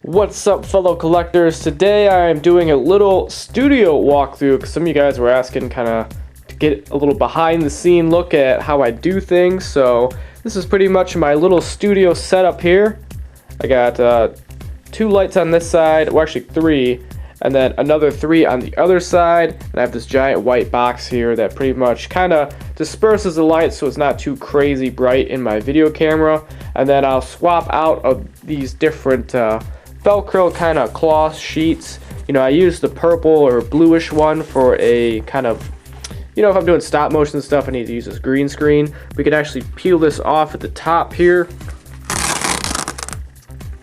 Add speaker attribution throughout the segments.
Speaker 1: What's up, fellow collectors? Today I am doing a little studio walkthrough because some of you guys were asking kind of to get a little behind the scene look at how I do things. So this is pretty much my little studio setup here. I got 2 lights on this side, well actually 3, and then another 3 on the other side. And I have this giant white box here that pretty much kind of disperses the light so it's not too crazy bright in my video camera. And then I'll swap out of these different Velcro kind of cloth sheets. You know, I use the purple or bluish one for a kind of, you know, if I'm doing stop motion stuff, I need to use this green screen. We could actually peel this off at the top here.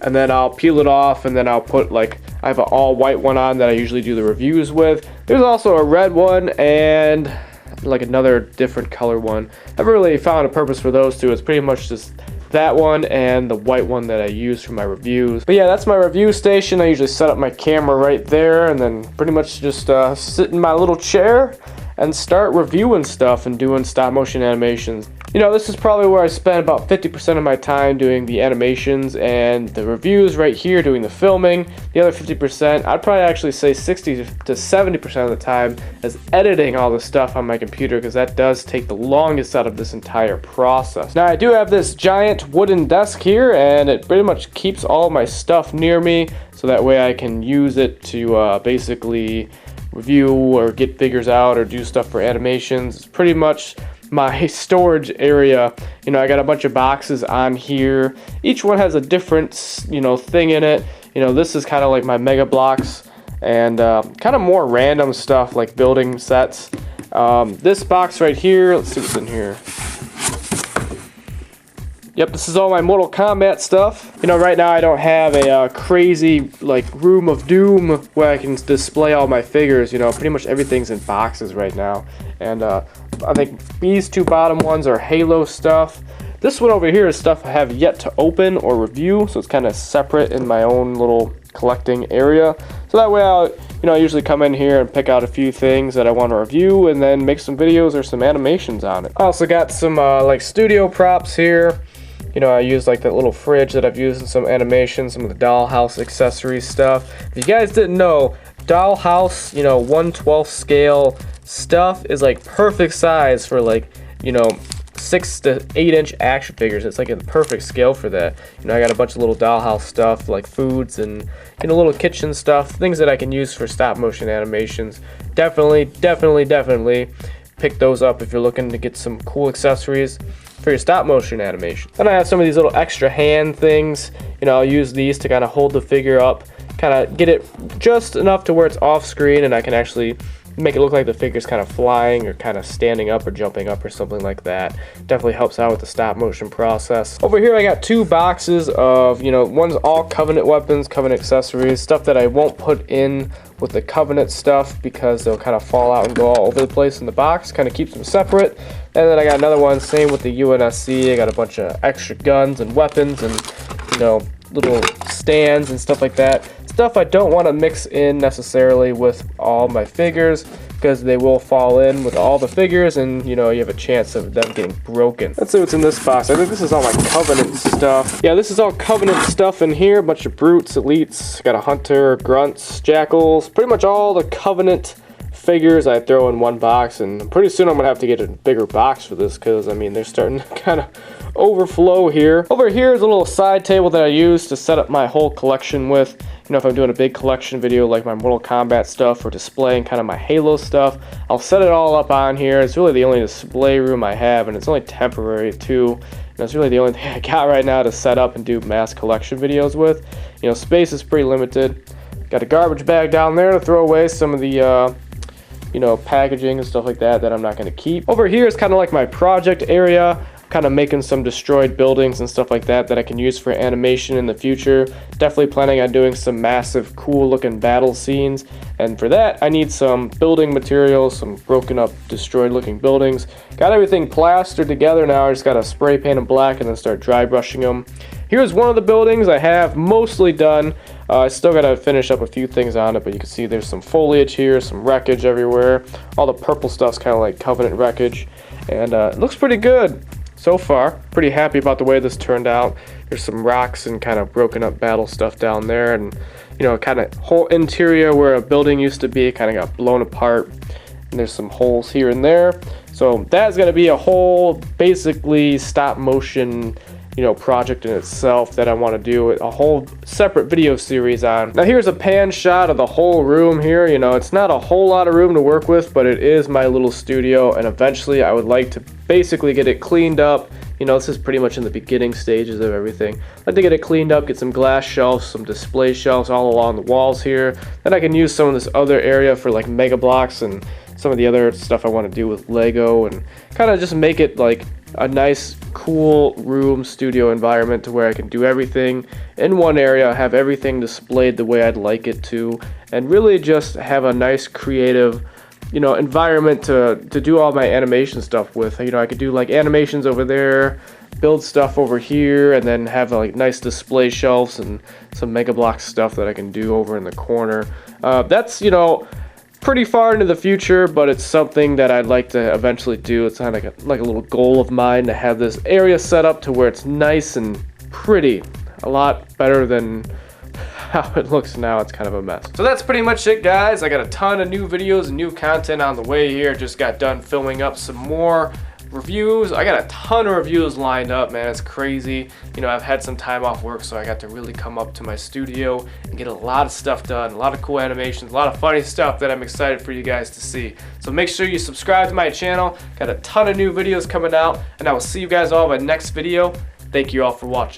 Speaker 1: And then I'll peel it off, and then I'll put, like, I have an all white one on that I usually do the reviews with. There's also a red one and like another different color one. I haven't really found a purpose for those two. It's pretty much just that one and the white one that I use for my reviews. But yeah, that's my review station. I usually set up my camera right there and then pretty much just sit in my little chair and start reviewing stuff and doing stop motion animations. You know, this is probably where I spend about 50% of my time doing the animations and the reviews right here, doing the filming. The other 50%, I'd probably actually say 60 to 70% of the time is editing all the stuff on my computer, because that does take the longest out of this entire process. Now, I do have this giant wooden desk here, and it pretty much keeps all my stuff near me, so that way I can use it to basically review or get figures out or do stuff for animations. It's pretty much my storage area. You know, I got a bunch of boxes on here. Each one has a different, you know, thing in it. You know, this is kind of like my mega blocks and kind of more random stuff like building sets. This box right here, let's see what's in here. Yep, this is all my Mortal Kombat stuff. You know, right now I don't have a crazy, like, room of doom where I can display all my figures. You know, pretty much everything's in boxes right now. And I think these 2 bottom ones are Halo stuff. This one over here is stuff I have yet to open or review, so it's kind of separate in my own little collecting area. So that way I'll, you know, I usually come in here and pick out a few things that I want to review and then make some videos or some animations on it. I also got some like studio props here. You know, I use like that little fridge that I've used in some animations, some of the dollhouse accessory stuff. If you guys didn't know, dollhouse, you know, 1/12 scale stuff is like perfect size for, like, you know, 6 to 8 inch action figures. It's like a perfect scale for that. You know, I got a bunch of little dollhouse stuff like foods and, you know, little kitchen stuff, things that I can use for stop motion animations. Definitely pick those up if you're looking to get some cool accessories for your stop motion animation. Then I have some of these little extra hand things. You know, I'll use these to kind of hold the figure up, kind of get it just enough to where it's off screen and I can actually make it look like the figure's kind of flying or kind of standing up or jumping up or something like that. Definitely helps out with the stop motion process. Over here I got 2 boxes of, you know, one's all Covenant weapons, Covenant accessories, stuff that I won't put in with the Covenant stuff because they'll kind of fall out and go all over the place in the box. Kind of keeps them separate. And then I got another one, same with the UNSC. I got a bunch of extra guns and weapons and, you know, little stands and stuff like that. Stuff I don't want to mix in necessarily with all my figures because they will fall in with all the figures and, you know, you have a chance of them getting broken. Let's see what's in this box. I think this is all my Covenant stuff. Yeah, this is all Covenant stuff in here. A bunch of brutes, elites, got a hunter, grunts, jackals, pretty much all the Covenant figures I throw in one box, and pretty soon I'm gonna have to get a bigger box for this because, I mean, they're starting to kind of overflow here. Over here is a little side table that I use to set up my whole collection with. You know, if I'm doing a big collection video like my Mortal Kombat stuff or displaying kind of my Halo stuff, I'll set it all up on here. It's really the only display room I have, and it's only temporary too. And it's really the only thing I got right now to set up and do mass collection videos with. You know, space is pretty limited. Got a garbage bag down there to throw away some of the you know, packaging and stuff like that I'm not going to keep. Over here is kind of like my project area. Kind of making some destroyed buildings and stuff like that I can use for animation in the future. Definitely planning on doing some massive cool looking battle scenes, and for that I need some building materials, some broken up destroyed looking buildings. Got everything plastered together now. I just got to spray paint them black and then start dry brushing them. Here's one of the buildings I have mostly done. I still got to finish up a few things on it, but you can see there's some foliage here, some wreckage everywhere. All the purple stuff's kind of like Covenant wreckage, and it looks pretty good. so far, pretty happy about the way this turned out. There's some rocks and kind of broken up battle stuff down there, and you know, kind of whole interior where a building used to be kind of got blown apart, and there's some holes here and there. So that's going to be a whole basically stop motion, you know, project in itself that I want to do a whole separate video series on. Now here's a pan shot of the whole room here. You know, it's not a whole lot of room to work with, but it is my little studio, and eventually I would like to basically get it cleaned up. You know, this is pretty much in the beginning stages of everything. I'd like to get it cleaned up, get some glass shelves, some display shelves all along the walls here. Then I can use some of this other area for like Mega Blocks and some of the other stuff I want to do with Lego, and kind of just make it like a nice, cool room studio environment to where I can do everything in one area, have everything displayed the way I'd like it to, and really just have a nice creative, you know, environment to do all my animation stuff with. You know, I could do like animations over there, build stuff over here, and then have like nice display shelves and some Mega Block stuff that I can do over in the corner. That's, you know, pretty far into the future, but it's something that I'd like to eventually do. It's kind of like a little goal of mine to have this area set up to where it's nice and pretty. A lot better than how it looks now. It's kind of a mess. So that's pretty much it, guys. I got a ton of new videos and new content on the way here. Just got done filming up some more reviews. I got a ton of reviews lined up, man. It's crazy. You know, I've had some time off work, so I got to really come up to my studio and get a lot of stuff done, a lot of cool animations, a lot of funny stuff that I'm excited for you guys to see. So make sure you subscribe to my channel. Got a ton of new videos coming out, and I will see you guys all in my next video. Thank you all for watching.